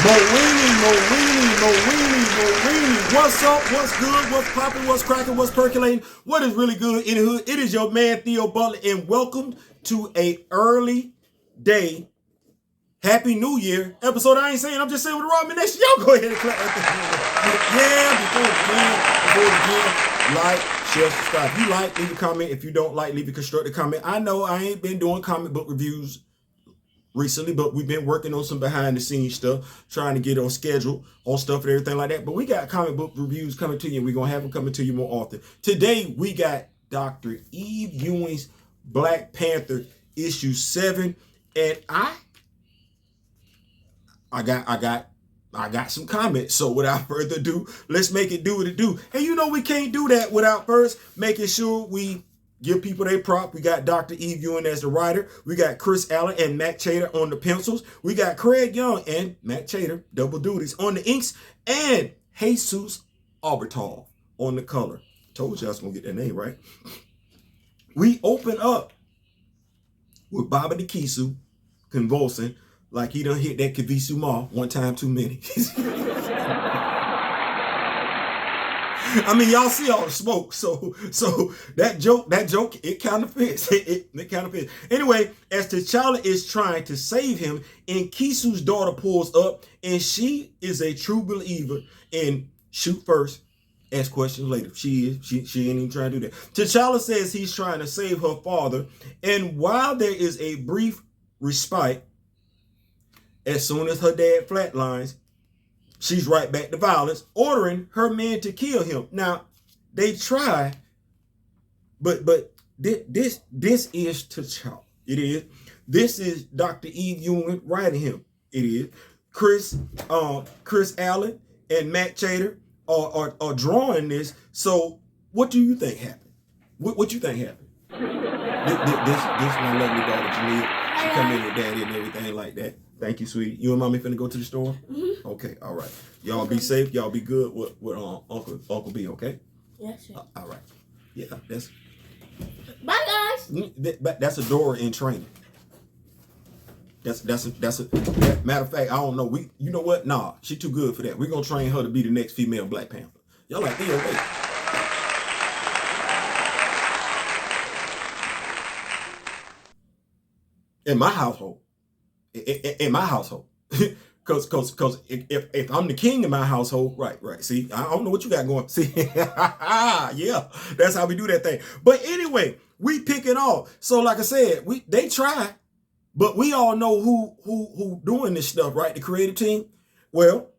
Morini. What's up? What's good? What's popping? What's cracking? What's percolating? What is really good in the hood? It is your man Theo Butler, and welcome to a early day. Happy New Year episode. I ain't saying. I'm just saying with the Rob Nation. Y'all go ahead and clap. Yeah, before we begin, like, share, subscribe. If you like, leave a comment. If you don't like, leave a constructive comment. I know I ain't been doing comic book reviews recently, but we've been working on some behind the scenes stuff, trying to get on schedule on stuff and everything like that. But we got comic book reviews coming to you, and we're gonna have them coming to you more often. Today we got Dr. Eve Ewing's Black Panther issue 7, and I got some comments. So without further ado, let's make it do what it do. And you know we can't do that without first making sure we give people their prop. We got Dr. Eve Ewing as the writer. We got Chris Allen and Matt Chater on the pencils. We got Craig Young and Matt Chater, double duties, on the inks. And Jesus Albertall on the color. Told you I was going to get that name right. We open up with Baba the Kisu convulsing like he done hit that Kavisu Mall one time too many. I mean, y'all see all the smoke, so that joke, it kind of fits. It kind of fits. Anyway, as T'Challa is trying to save him, and Kisu's daughter pulls up, and she is a true believer in shoot first, ask questions later. She ain't even trying to do that. T'Challa says he's trying to save her father, and while there is a brief respite, as soon as her dad flatlines, she's right back to violence, ordering her men to kill him. Now, they try, but this is T'Challa. It is. This is Dr. Eve Ewing writing him. It is. Chris Allen and Matt Chater are drawing this. So, what do you think happened? What you think happened? This my lovely daughter Janine. She come in with daddy and everything like that. Thank you, sweetie. You and mommy finna go to the store? Mm-hmm. Okay, all right. Y'all be safe. Y'all be good with Uncle B, okay? Yes, sir. All right. Yeah, that's... Bye, guys. That's a Dora in training. That's a matter of fact, I don't know. You know what? Nah, she too good for that. We're gonna train her to be the next female Black Panther. Y'all like, Theo, wait. In my household. Cause if I'm the king in my household, right. See, I don't know what you got going. See, yeah, that's how we do that thing. But anyway, we pick it off. So like I said, they try, but we all know who doing this stuff, right? The creative team. Well,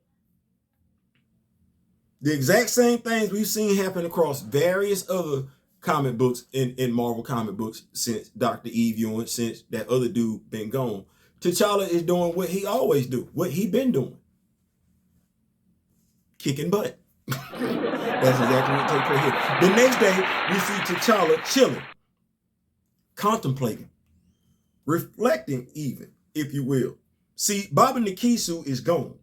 the exact same things we've seen happen across various other comic books in Marvel comic books since Dr. Eve Ewing, since that other dude been gone. T'Challa is doing what he always do, what he been doing. Kicking butt. That's exactly what takes place here. The next day, we see T'Challa chilling, contemplating, reflecting even, if you will. See, Baba Nakisu is gone,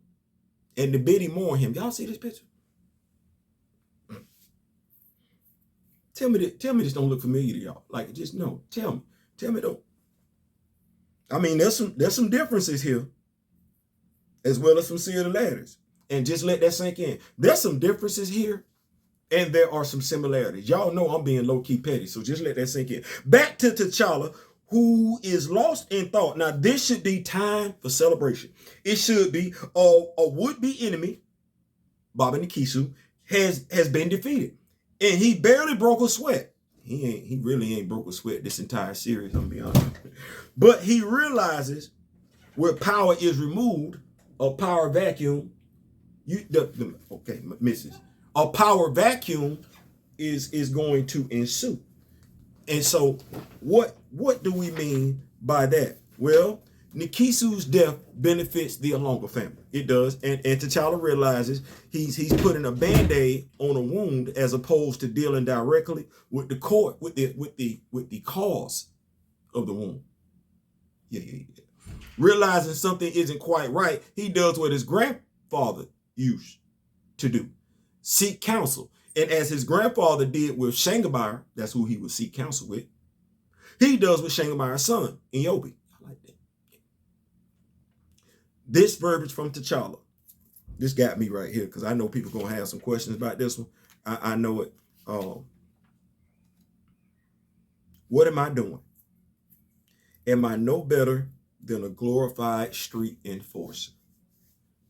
and the Biti mourn him. Y'all see this picture? Tell me this don't look familiar to y'all. Like, just no. Tell me though. I mean, there's some differences here, as well as some similarities. And just let that sink in. There's some differences here, and there are some similarities. Y'all know I'm being low-key petty, so just let that sink in. Back to T'Challa, who is lost in thought. Now, this should be time for celebration. It should be a would-be enemy, Baba Nakisu, has been defeated. And he barely broke a sweat. He really ain't broke a sweat this entire series, I'm gonna be honest. But he realizes where power is removed, a power vacuum, missus. A power vacuum is going to ensue. And so what do we mean by that? Well, Nikisu's death benefits the Alonga family. It does. And T'Challa realizes he's putting a Band-Aid on a wound as opposed to dealing directly with the cause of the wound. Yeah. Realizing something isn't quite right, he does what his grandfather used to do. Seek counsel. And as his grandfather did with Shangamire, that's who he would seek counsel with, he does with Shangamire's son, Nyobi. I like that. This verbiage from T'Challa. this got me right here because I know people gonna have some questions about this one. I know it. What am I doing? Am I no better than a glorified street enforcer?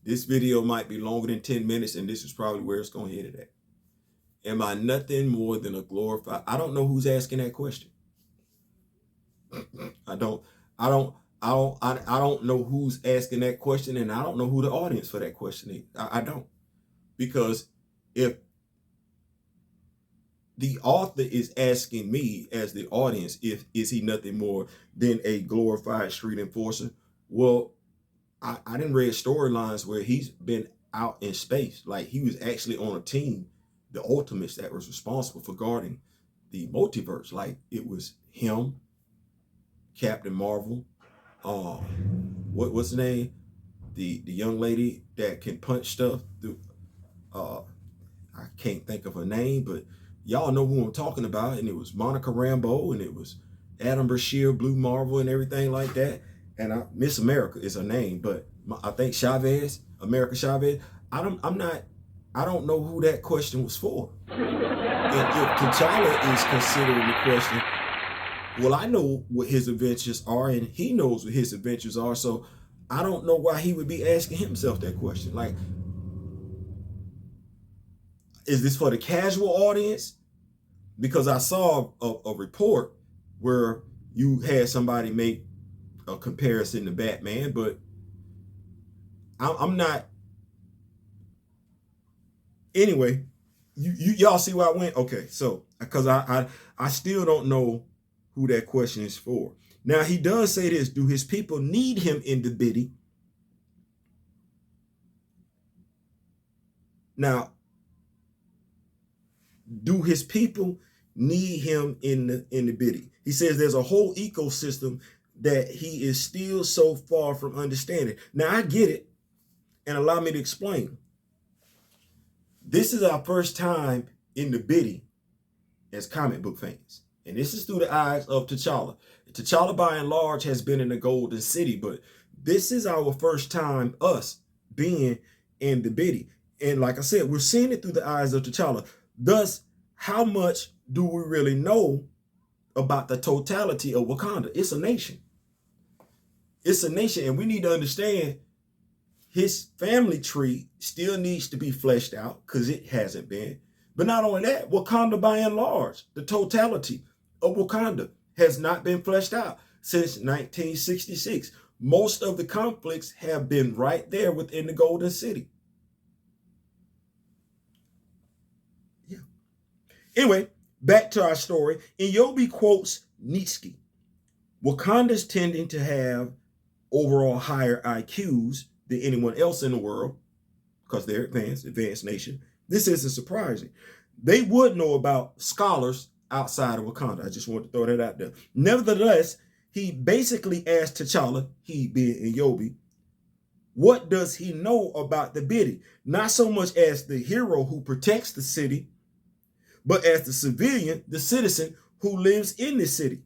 This video might be longer than 10 minutes, and this is probably where it's going to hit it at. Am I nothing more than a glorified? I don't know who's asking that question. I don't know who's asking that question, and I don't know who the audience for that question is. I don't. Because if the author is asking me as the audience, is he nothing more than a glorified street enforcer? Well, I didn't read storylines where he's been out in space. Like he was actually on a team, the Ultimates, that was responsible for guarding the multiverse. Like it was him, Captain Marvel, what's the name? The young lady that can punch stuff through. I can't think of her name, but y'all know who I'm talking about. And it was Monica Rambeau, and it was Adam Brashear, Blue Marvel, and everything like that. And Miss America is her name, but I think America Chavez. I don't know who that question was for. And if T'Challa is considering the question, well, I know what his adventures are, and he knows what his adventures are. So I don't know why he would be asking himself that question. Like, is this for the casual audience? Because I saw a report where you had somebody make a comparison to Batman, but I'm not. Anyway, y'all see where I went? Okay, so because I still don't know who that question is for. Now he does say this: do his people need him in the Biti? Now, do his people need him in the Biti? He says there's a whole ecosystem that he is still so far from understanding. Now I get it, and allow me to explain. This is our first time in the Biti as comic book fans, and this is through the eyes of T'Challa. T'Challa, by and large, has been in the Golden City, but this is our first time us being in the Biti. And like I said, we're seeing it through the eyes of T'Challa. Thus, how much do we really know about the totality of Wakanda? It's a nation. It's a nation, and we need to understand his family tree still needs to be fleshed out because it hasn't been. But not only that, Wakanda by and large, the totality of Wakanda has not been fleshed out since 1966. Most of the conflicts have been right there within the Golden City. Yeah. Anyway, back to our story. Nyobi quotes Nietzsche. Wakanda's tending to have overall higher IQs than anyone else in the world because they're advanced nation. This isn't surprising. They would know about scholars outside of Wakanda. I just want to throw that out there. Nevertheless, he basically asked T'Challa, he being Nyobi, what does he know about the Biti? Not so much as the hero who protects the city, but as the civilian, the citizen who lives in the city,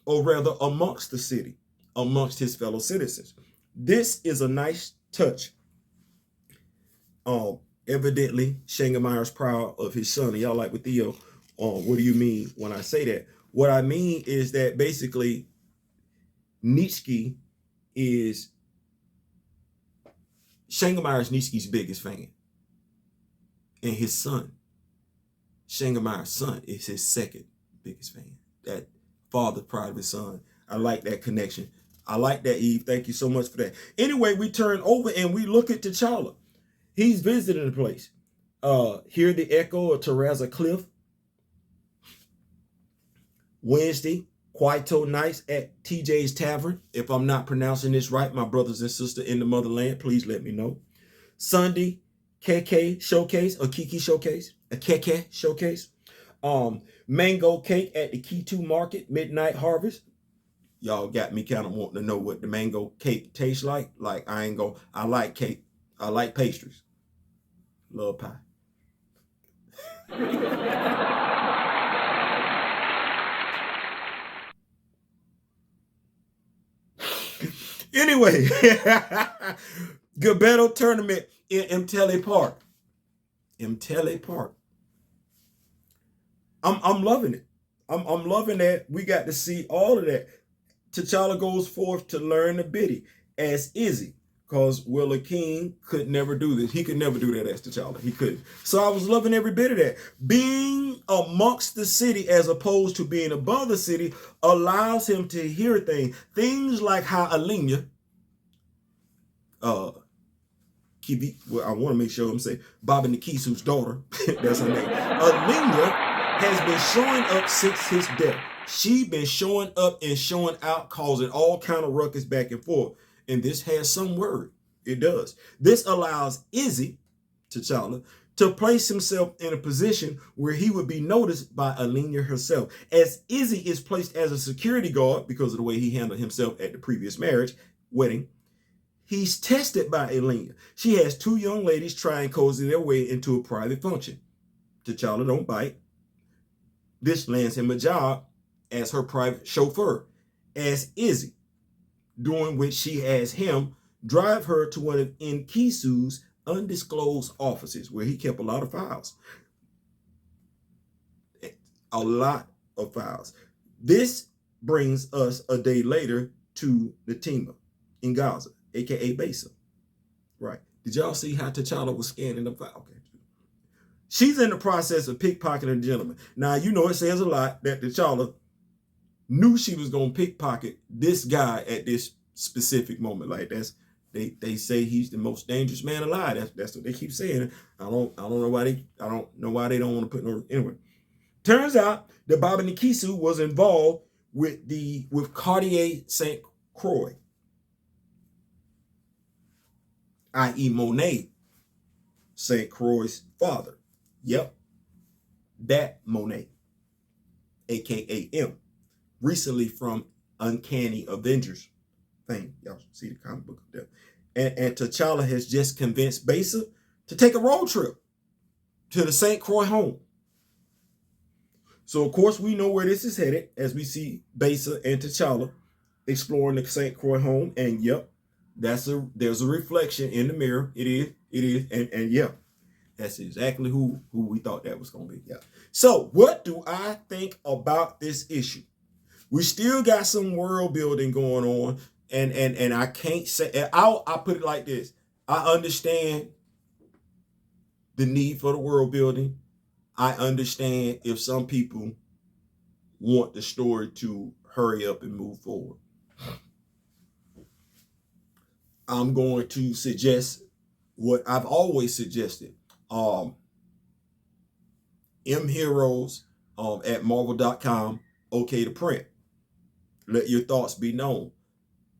or rather amongst the city, amongst his fellow citizens. This is a nice touch. Evidently, Shangameyer's proud of his son. And y'all like with Theo, what do you mean when I say that? What I mean is that basically Nietzsche is Shangameyer's Nietzsche's biggest fan. And his son, Shangameyer's son, is his second biggest fan. That father proud of his son. I like that connection. I like that, Eve. Thank you so much for that. Anyway, we turn over and we look at T'Challa. He's visiting the place. Hear the echo of Terraza Cliff. Wednesday, Kwaito nights at TJ's Tavern. If I'm not pronouncing this right, my brothers and sisters in the motherland, please let me know. Sunday, KK Showcase, or Kiki Showcase, a KK Showcase. Mango cake at the K2 Market, Midnight Harvest. Y'all got me kind of wanting to know what the mango cake tastes like. Like, I like cake. I like pastries. Love pie. Anyway, Gabetto tournament in Mtele Park. Mtele Park. I'm loving it. I'm loving that we got to see all of that. T'Challa goes forth to learn the Biti as Izzy, because Willa King could never do this. He could never do that as T'Challa. He couldn't. So I was loving every bit of that. Being amongst the city as opposed to being above the city allows him to hear things. Things like how Alina, Kibi, well, I want to make sure I'm saying Bobby Nikisu's daughter, that's her name. Alina has been showing up since his death. She been showing up and showing out, causing all kind of ruckus back and forth. And this has some word. It does. This allows Izzy, T'Challa, to place himself in a position where he would be noticed by Alina herself. As Izzy is placed as a security guard because of the way he handled himself at the previous wedding, he's tested by Alina. She has two young ladies try and cozy their way into a private function. T'Challa don't bite. This lands him a job as her private chauffeur, as Izzy, doing which she has him drive her to one of Nkisu's undisclosed offices where he kept a lot of files. A lot of files. This brings us a day later to Natima in Gaza, aka Besa. Right. Did y'all see how T'Challa was scanning the file? Okay. She's in the process of pickpocketing a gentleman. Now, you know it says a lot that T'Challa knew she was gonna pickpocket this guy at this specific moment. Like they say he's the most dangerous man alive. That's what they keep saying. I don't know why they don't want to put no anyway. Turns out that Bobby Nikisu was involved with Cartier St. Croix, i.e. Monet St. Croix's father. Yep, that Monet, aka M. Recently from Uncanny Avengers thing. Y'all see the comic book of that. And T'Challa has just convinced Besa to take a road trip to the St. Croix home. So, of course, we know where this is headed as we see Besa and T'Challa exploring the St. Croix home. And, yep, there's a reflection in the mirror. It is. And yep, that's exactly who we thought that was going to be. Yeah. So, what do I think about this issue? We still got some world building going on, and I can't say. I'll put it like this: I understand the need for the world building. I understand if some people want the story to hurry up and move forward. I'm going to suggest what I've always suggested. M Heroes at Marvel.com, okay to print. Let your thoughts be known.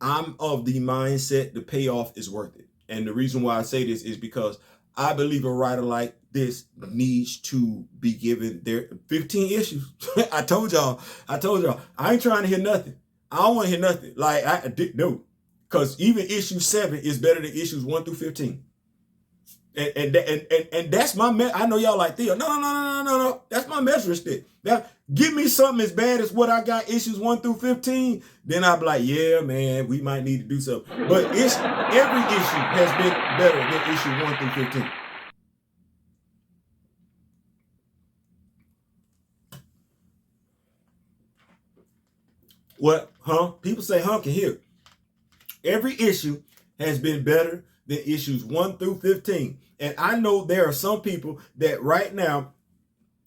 I'm of the mindset the payoff is worth it. And the reason why I say this is because I believe a writer like this needs to be given their 15 issues. I told y'all, I ain't trying to hear nothing. I don't want to hear nothing. Like, I didn't know. Because even issue 7 is better than issues 1 through 15. And that's my I know y'all like Theo. No. That's my measuring stick. Now, give me something as bad as what I got issues 1 through 15, then I'll be like, yeah, man, we might need to do something. But every issue has been better than issue 1 through 15. What? Huh? People say huh can hear. Every issue has been better than issues 1 through 15. And I know there are some people that right now,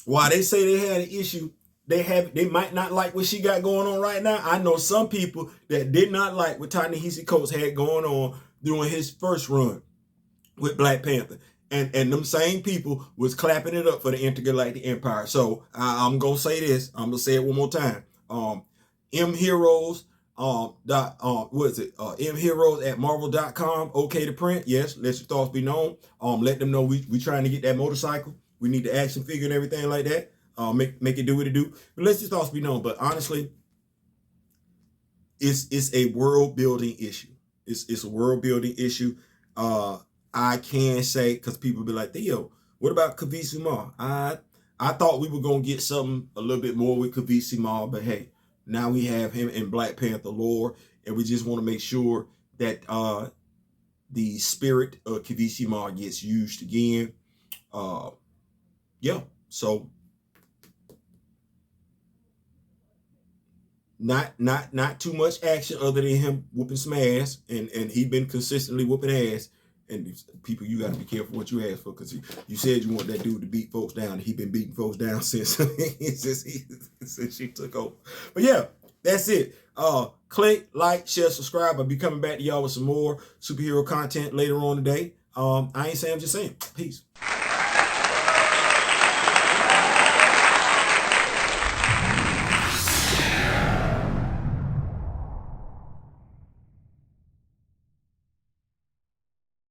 while they say they had an issue, they might not like what she got going on right now. I know some people that did not like what Ta-Nehisi Coates had going on during his first run with Black Panther. And them same people was clapping it up for the Intergalactic Empire. So I'm going to say this. I'm going to say it one more time. M Heroes, what is it? M Heroes at Marvel.com, okay to print. Yes, let your thoughts be known. Let them know we trying to get that motorcycle. We need the action figure and everything like that. Make it do what it do. But let your thoughts be known. But honestly, it's a world building issue. It's a world building issue. I can say, because people be like, Theo, what about Kavisi Ma? I thought we were gonna get something a little bit more with Kavisi Ma, but hey, now we have him in Black Panther lore, and we just want to make sure that the spirit of Kivishima gets used again. Yeah, so not too much action other than him whooping some ass, and he been consistently whooping ass. And people, you got to be careful what you ask for, because you said you want that dude to beat folks down. He been beating folks down since since she took over. But yeah, that's it. Click, like, share, subscribe. I'll be coming back to y'all with some more superhero content later on today. I ain't saying, I'm just saying. Peace.